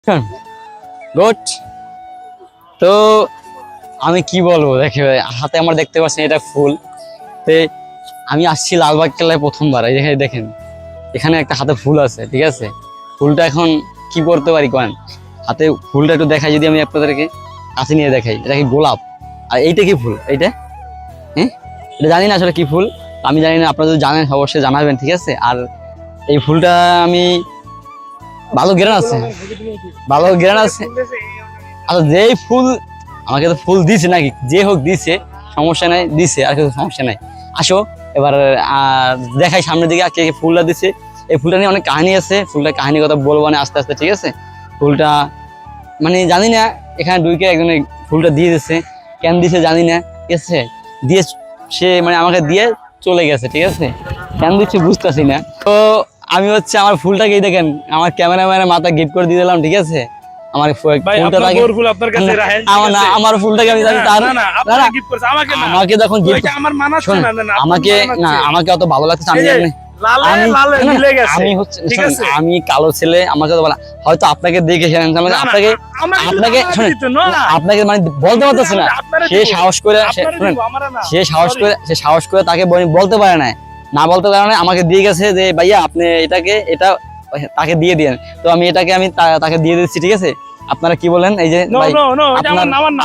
Good. তো আমি কি বলবো, দেখে হাতে আমার দেখতে পাচ্ছেন এটা ফুল। তো আমি আসছি লালবাগ কেল্লায় প্রথমবার, এই দেখেন এখানে একটা হাতে ফুল আছে, ঠিক আছে। ফুলটা এখন কি করতে পারি করেন, হাতে ফুলটা একটু দেখাই যদি আমি আপনাদেরকে কাছে নিয়ে দেখাই। এটা কি গোলাপ, আর এইটা কি ফুল, এইটা হ্যাঁ এটা জানি না আসলে কি ফুল, আমি জানি না, আপনারা যদি জানেন অবশ্যই জানাবেন, ঠিক আছে। আর এই ফুলটা আমি ভালো ঘ্রাণ আছে, ভালো ঘ্রাণ আছে। আচ্ছা যেই ফুল আমাকে তো ফুল দিছে নাকি, যে হোক দিছে, সমস্যা নাই, দিছে আর কিছু সমস্যা নাই। আসো এবার দেখাই সামনের দিকে কে ফুলটা দিছে। এই ফুলটা নিয়ে অনেক কাহিনী আছে, ফুলটার কাহিনী কথা বলবো না আস্তে আস্তে, ঠিক আছে। ফুলটা মানে জানি না, এখানে ঢুকে একজনে ফুলটা দিয়ে দিচ্ছে, কেন দিছে জানি না, ঠিক আছে। দিয়ে সে মানে আমাকে দিয়ে চলে গেছে, ঠিক আছে, কেন দিচ্ছে বুঝতেছি না। তো আমি হচ্ছে আমার ফুলটাকেই দেখেন আমার ক্যামেরাম্যানের মাথা গিফট করে দিয়ে দিলাম, ঠিক আছে। আমার আমার ফুলটাকে আমি আমাকে যখন আমাকে অত ভালো লাগছে, আমি কালো ছেলে, আমাকে তো বলা হয়তো আপনাকে দেখে আপনাকে আপনাকে মানে বলতে পারতেছে না, সে সাহস করে তাকে বলতে পারে না বলতে পারে না, আমাকে দিয়ে গেছে যে ভাইয়া আপনি এটা তাকে দিয়ে দিয়েন। তো আমি এটাকে তাকে দিয়ে দিচ্ছি, ঠিক আছে। আপনারা কি বলেন, এই যে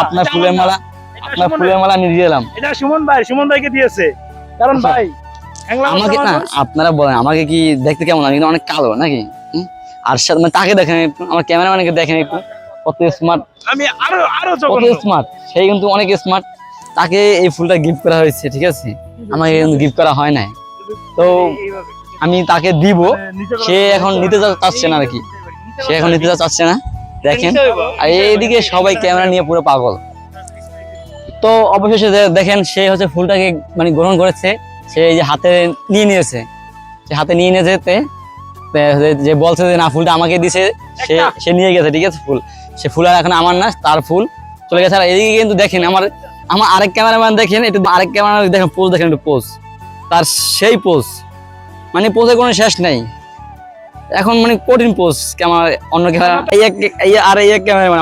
আপনার ফুলের মালা আমি দিয়ে দিলাম। এটা সুমন ভাইকে দিয়েছে, কারণ ভাই আমাকে না, আপনারা বলেন আমাকে কি দেখতে কেমন, আমি কিন্তু অনেক কালো নাকি, আর সাথে মানে তাকে দেখেন একটু, আমার ক্যামেরাম্যানকে দেখেন একটু, কত স্মার্ট, আমি আরো কত স্মার্ট, সেই কিন্তু অনেক স্মার্ট। তাকে এই ফুলটা গিফট করা হয়েছে, ঠিক আছে, আমাকে কিন্তু গিফট করা হয় নাই। তো আমি তাকে দিব, সে এখন নিতে চাচ্ছে না আর কি, সে এখন নিতে চাচ্ছে না, দেখেন। আর এইদিকে সবাই ক্যামেরা নিয়ে পুরো পাগল। তো অবশেষে দেখেন সে হচ্ছে ফুলটাকে মানে গ্রহণ করেছে, সে এই যে হাতে নিয়ে নিয়েছে, সে হাতে নিয়ে নিয়েছে, যে বলছে যে না ফুলটা আমাকে দিছে, সে নিয়ে গেছে, ঠিক আছে। সে ফুল আর এখন আমার না, তার ফুল চলে গেছে। আর এদিকে কিন্তু দেখেন আমার আরেক ক্যামেরাম্যান দেখেন, একটু আরেক ক্যামেরাম্যান দেখেন পোজ দেখেন, একটু পোজ তার, সেই পোজ মানে পোজের কোনো শেষ নেই, এখন মানে কঠিন পোজ। অন্য ক্যামেরা আর এই এক ক্যামেরাম্যান,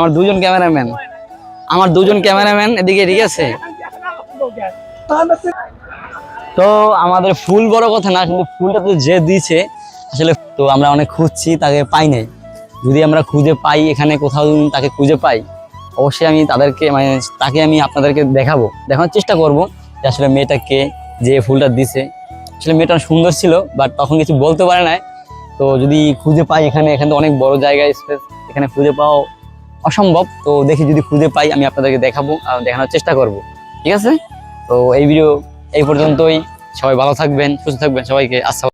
আমার দুজন ক্যামেরাম্যান এদিকে, ঠিক আছে। তো আমাদের ফুল বড় কথা না, কিন্তু ফুলটা তো যে দিছে আসলে, তো আমরা অনেক খুঁজছি, তাকে পাই নাই। যদি আমরা খুঁজে পাই, এখানে কোথাও তাকে খুঁজে পাই, অবশ্যই আমি তাকে আমি আপনাদেরকে দেখানোর চেষ্টা করব যে আসলে মেয়েটা কে, যে ফুলটা দিছে। আসলে মেয়েটা সুন্দর ছিল, বাট তখন কিছু বলতে পারে নাই। তো যদি খুঁজে পাই, এখানে তো অনেক বড় জায়গা স্পেস, এখানে খুঁজে পাওয়া অসম্ভব। তো দেখি যদি খুঁজে পাই, আমি আপনাদেরকে দেখাবো আর দেখানোর চেষ্টা করব, ঠিক আছে। তো এই ভিডিও এই পর্যন্তই, সবাই ভালো থাকবেন, সুস্থ থাকবেন, সবাইকে আসসালাম।